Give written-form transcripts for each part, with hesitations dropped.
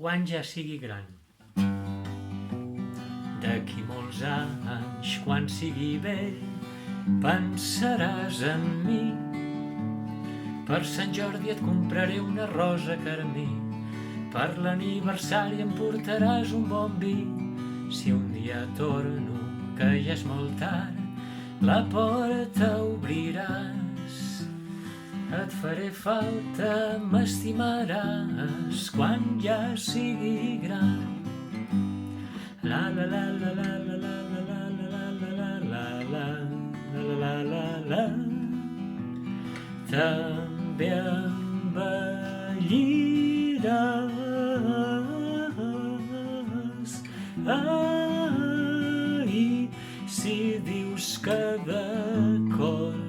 quan ja sigui gran. D'aquí molts anys, quan sigui vell, pensaràs en mi. Per Sant Jordi et compraré una rosa carmí. Per l'aniversari em portaràs un bon vi. Si un dia torno, que ja és molt tard, la porta obriràs. Et faré falta, m'estimaràs quan ja sigui gran. La la la la la la la la la la la la la la la la. També embelliràs. Ai, si dius que d'acord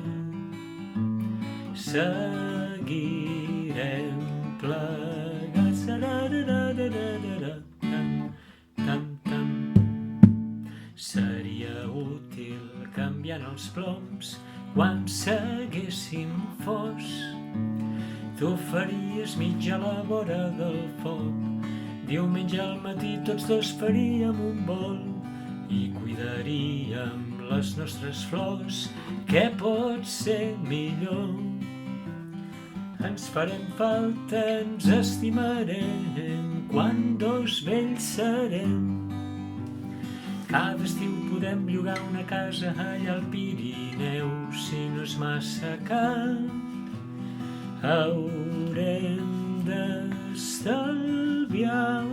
seguirem plegats. Seria útil canviant els ploms quan s'haguéssim fos. Tu faries mitja a la vora del foc. Diumenge al matí tots dos faríem un vol i cuidaríem les nostres flors. Què pot ser millor? Ens farem falta, ens estimarem quan dos vells serem. Cada estiu podem llogar una casa allà al Pirineu. Si no és massa car, haurem d'estalviar.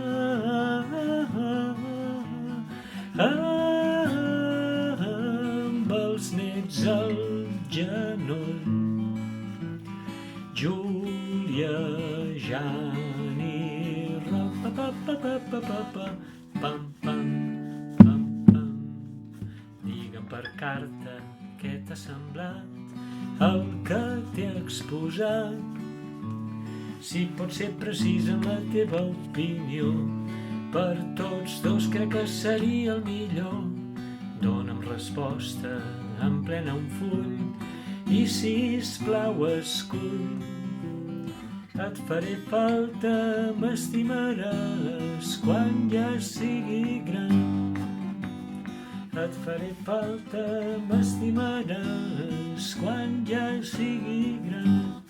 Amb els nets al genoll, Júlia, Jan i Roc, pam, pam, pam. Digue'm per carta què t'ha semblat el que t'he exposat. Si pot ser precís en la teva opinió, per tots dos crec que seria el millor. Dóna'm resposta, emplena un full i, sisplau, escull. Et faré falta, m'estimaràs quan ja sigui gran. Et faré falta, m'estimaràs quan ja sigui gran.